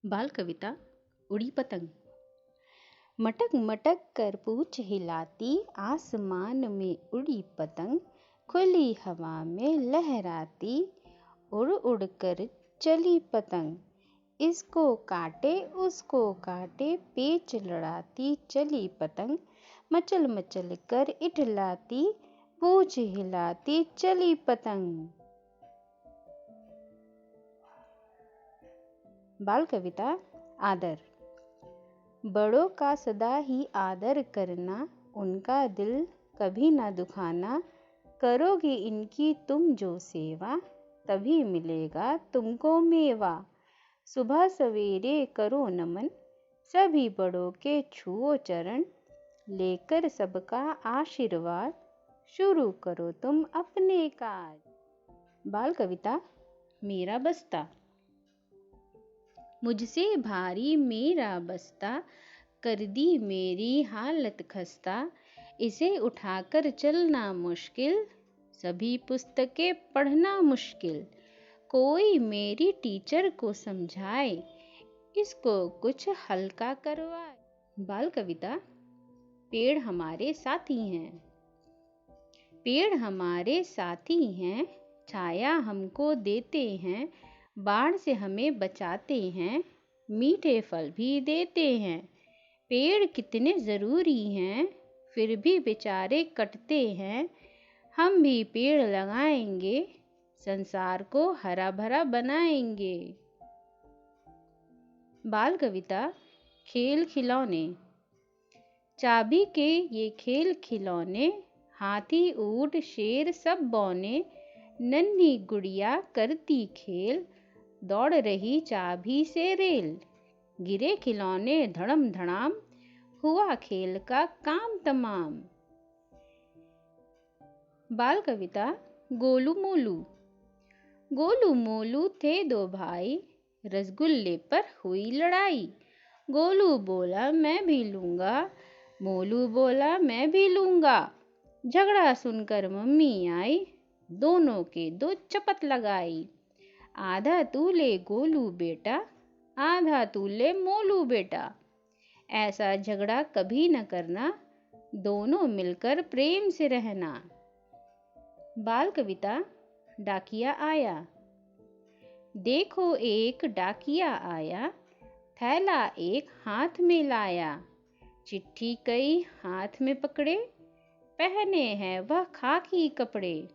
बाल कविता उड़ी पतंग। मटक मटक कर पूंछ हिलाती, आसमान में उड़ी पतंग, खुली हवा में लहराती, उड़ उड़ कर चली पतंग। इसको काटे उसको काटे, पेच लड़ाती चली पतंग, मचल मचल कर इठलाती, पूंछ हिलाती चली पतंग। बाल कविता आदर। बड़ों का सदा ही आदर करना, उनका दिल कभी ना दुखाना। करोगे इनकी तुम जो सेवा, तभी मिलेगा तुमको मेवा। सुबह सवेरे करो नमन, सभी बड़ों के छुओ चरण। लेकर सबका आशीर्वाद, शुरू करो तुम अपने काज। बाल कविता मेरा बस्ता। मुझसे भारी मेरा बस्ता, कर दी मेरी हालत खस्ता। इसे उठाकर चलना मुश्किल, सभी पुस्तकें पढ़ना मुश्किल। कोई मेरी टीचर को समझाए, इसको कुछ हल्का करवाए। बाल कविता पेड़ हमारे साथी हैं। पेड़ हमारे साथी हैं, छाया हमको देते हैं, बाढ़ से हमें बचाते हैं, मीठे फल भी देते हैं। पेड़ कितने ज़रूरी हैं, फिर भी बेचारे कटते हैं। हम भी पेड़ लगाएंगे, संसार को हरा भरा बनाएंगे। बाल कविता खेल खिलौने। चाबी के ये खेल खिलौने, हाथी ऊंट शेर सब बौने। नन्ही गुड़िया करती खेल, दौड़ रही चाबी से रेल। गिरे खिलौने धड़म धड़ाम, हुआ खेल का काम तमाम। बाल कविता गोलू मोलू। गोलू मोलू थे दो भाई, रसगुल्ले पर हुई लड़ाई। गोलू बोला मैं भी लूंगा, मोलू बोला मैं भी लूंगा। झगड़ा सुनकर मम्मी आई, दोनों के दो चपत लगाई। आधा तू ले गोलू बेटा, आधा तू ले मोलू बेटा। ऐसा झगड़ा कभी न करना, दोनों मिलकर प्रेम से रहना। बाल कविता डाकिया आया। देखो एक डाकिया आया, थैला एक हाथ में लाया। चिट्ठी कई हाथ में पकड़े, पहने हैं वह खाकी कपड़े।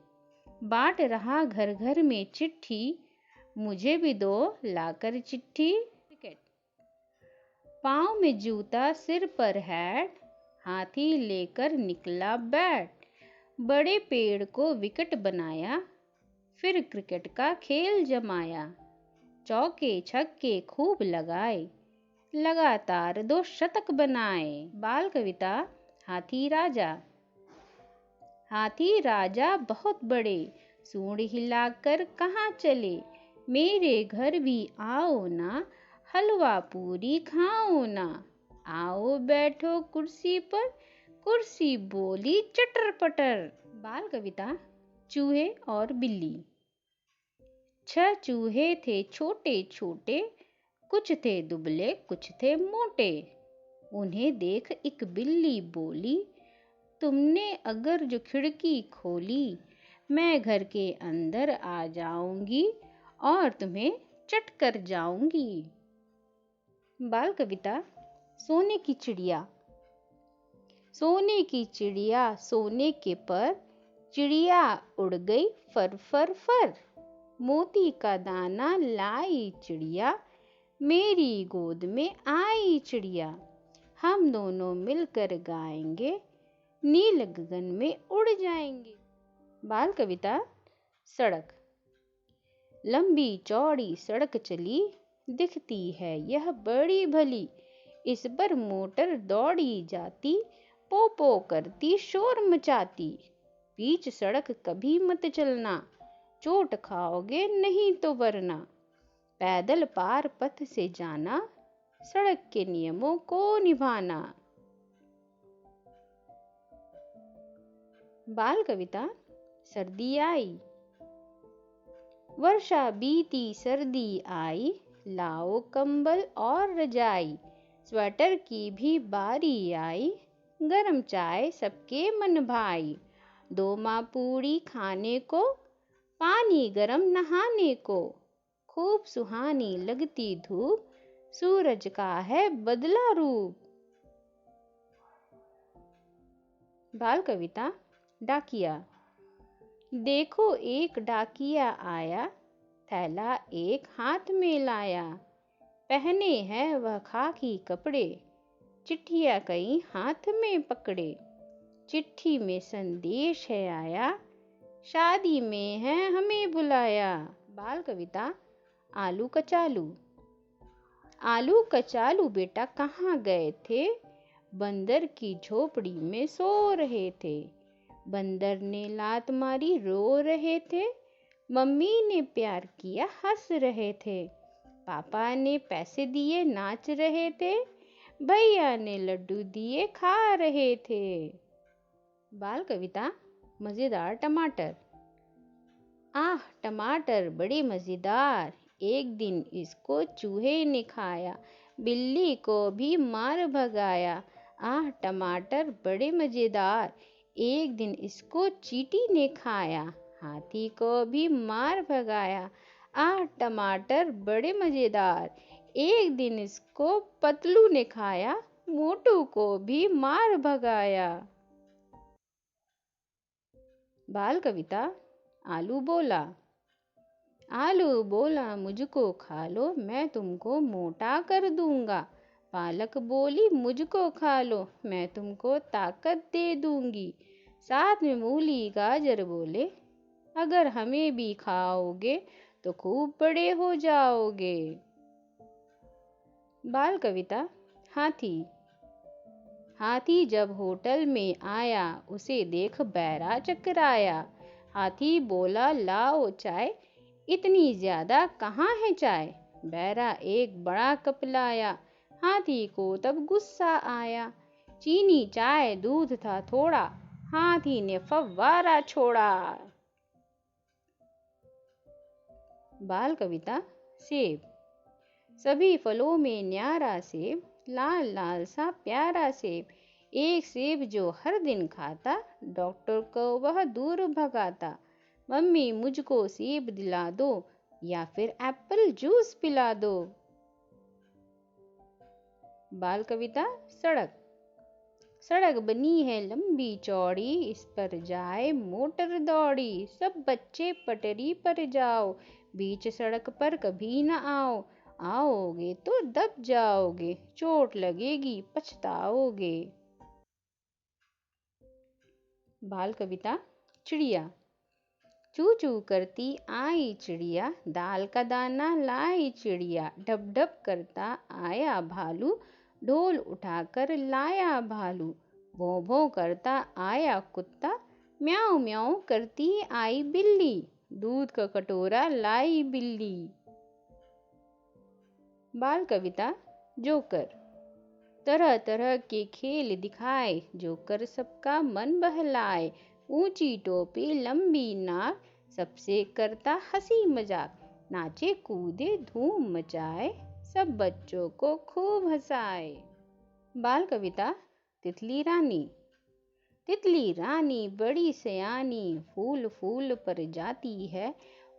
बांट रहा घर घर में चिट्ठी, मुझे भी दो लाकर चिट्ठी। पाँव में जूता सिर पर हैट, हाथी लेकर निकला बैट। बड़े पेड़ को विकेट बनाया, फिर क्रिकेट का खेल जमाया। चौके छक्के खूब लगाए, लगातार 2 शतक बनाए। बाल कविता हाथी राजा। हाथी राजा बहुत बड़े, सूंड हिलाकर कहाँ चले। मेरे घर भी आओ ना, हलवा पूरी खाओ ना। आओ बैठो कुर्सी पर, कुर्सी बोली चटर पटर। बाल कविता चूहे और बिल्ली। 6 चूहे थे छोटे छोटे, कुछ थे दुबले कुछ थे मोटे। उन्हें देख एक बिल्ली बोली, तुमने अगर जो खिड़की खोली, मैं घर के अंदर आ जाऊंगी और तुम्हें चट कर जाऊंगी। बाल कविता सोने की चिड़िया। सोने की चिड़िया सोने के पर, चिड़िया उड़ गई फर फर फर। मोती का दाना लाई चिड़िया, मेरी गोद में आई चिड़िया। हम दोनों मिलकर गाएंगे, नील गगन में उड़ जाएंगे। बाल कविता सड़क। लंबी चौड़ी सड़क चली, दिखती है यह बड़ी भली। इस पर मोटर दौड़ी जाती, पो पो करती शोर मचाती। बीच सड़क कभी मत चलना, चोट खाओगे नहीं तो वरना। पैदल पार पथ से जाना, सड़क के नियमों को निभाना। बाल कविता सर्दी आई। वर्षा बीती सर्दी आई, लाओ कंबल और रजाई, स्वेटर की भी बारी आई, गरम चाय सबके मन भाई। दो माँ पूड़ी खाने को, पानी गरम नहाने को, खूब सुहानी लगती धूप, सूरज का है बदला रूप। बाल कविता डाकिया। देखो एक डाकिया आया, थैला एक हाथ में लाया, पहने हैं वह खाकी कपड़े, चिट्ठियाँ कई हाथ में पकड़े। चिट्ठी में संदेश है आया, शादी में है हमें बुलाया। बाल कविता आलू कचालू। आलू कचालू बेटा कहाँ गए थे, बंदर की झोपड़ी में सो रहे थे। बंदर ने लात मारी रो रहे थे, मम्मी ने प्यार किया हंस रहे थे। पापा ने पैसे दिए नाच रहे थे, भैया ने लड्डू दिए खा रहे थे। बाल कविता मजेदार टमाटर। आह टमाटर बड़े मजेदार, एक दिन इसको चूहे ने खाया, बिल्ली को भी मार भगाया। आह टमाटर बड़े मजेदार, एक दिन इसको चींटी ने खाया, हाथी को भी मार भगाया। आह टमाटर बड़े मजेदार, एक दिन इसको पतलू ने खाया, मोटू को भी मार भगाया। बाल कविता आलू बोला। आलू बोला मुझको खा लो, मैं तुमको मोटा कर दूंगा। पालक बोली मुझको खा लो, मैं तुमको ताकत दे दूंगी। साथ में मूली गाजर बोले, अगर हमें भी खाओगे तो खूब बड़े हो जाओगे। बाल कविता हाथी। हाथी जब होटल में आया, उसे देख बैरा चकराया। हाथी बोला लाओ चाय, इतनी ज्यादा कहाँ है चाय। बैरा एक बड़ा कप लाया, हाथी को तब गुस्सा आया। चीनी चाय दूध था थोड़ा, हाथी ने फव्वारा छोड़ा। बाल कविता सेब। सभी फलों में न्यारा सेब, लाल लाल सा प्यारा सेब। एक सेब जो हर दिन खाता, डॉक्टर को वह दूर भगाता। मम्मी मुझको सेब दिला दो, या फिर एप्पल जूस पिला दो। बाल कविता सड़क। सड़क बनी है लंबी चौड़ी, इस पर जाए मोटर दौड़ी। सब बच्चे पटरी पर जाओ, बीच सड़क पर कभी न आओ। आओगे तो दब जाओगे, चोट लगेगी पछताओगे। बाल कविता चिड़िया। चू चू करती आई चिड़िया, दाल का दाना लाई चिड़िया। ढप ढप करता आया भालू, ढोल उठाकर लाया भालू। भों भों करता आया कुत्ता, म्याऊं म्याऊं करती आई बिल्ली। दूध का कटोरा लाई बिल्ली। बाल कविता जोकर। तरह तरह के खेल दिखाए, जोकर सबका मन बहलाए। ऊंची टोपी लंबी नाक, सबसे करता हंसी मजाक। नाचे कूदे धूम मचाए, सब बच्चों को खूब हंसाए। बाल कविता तितली रानी। तितली रानी बड़ी सयानी, फूल फूल पर जाती है।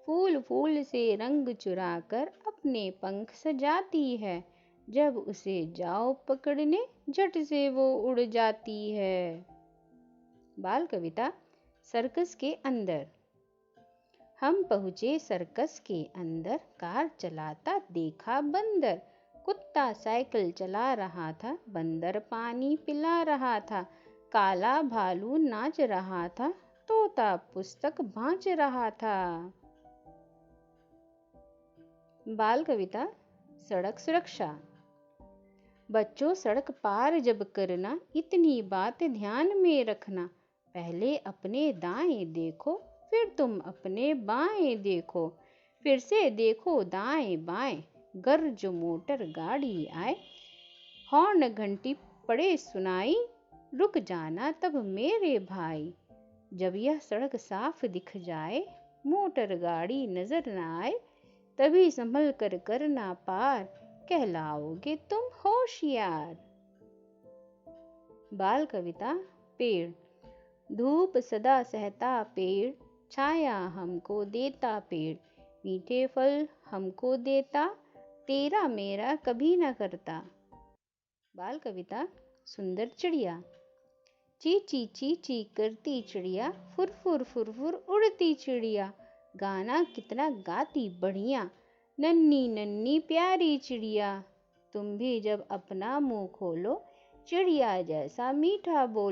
फूल फूल से रंग चुराकर अपने पंख सजाती है। जब उसे जाओ पकड़ने, झट से वो उड़ जाती है। बाल कविता सर्कस के अंदर। हम पहुँचे सर्कस के अंदर, कार चलाता देखा बंदर। कुत्ता साइकिल चला रहा था, बंदर पानी पिला रहा था। काला भालू नाच रहा था, तोता पुस्तक भांच रहा था। बाल कविता सड़क सुरक्षा। बच्चों सड़क पार जब करना, इतनी बात ध्यान में रखना। पहले अपने दाएं देखो, फिर तुम अपने बाएं देखो। फिर से देखो दाएं बाएं, गर जो मोटर गाड़ी आए। हॉर्न घंटी पड़े सुनाई, रुक जाना तब मेरे भाई। जब यह सड़क साफ दिख जाए, मोटर गाड़ी नजर न आए, तभी संभल कर करना पार, कहलाओगे तुम होशियार। बाल कविता पेड़। धूप सदा सहता पेड़, छाया हमको देता पेड़, मीठे फल हमको देता, तेरा मेरा कभी न करता। बाल कविता सुंदर चिड़िया। ची ची ची ची करती चिड़िया, फुर फुर फुर फुर उड़ती चिड़िया, गाना कितना गाती बढ़िया, नन्ही नन्ही प्यारी चिड़िया। तुम भी जब अपना मुंह खोलो, चिड़िया जैसा मीठा बोलो।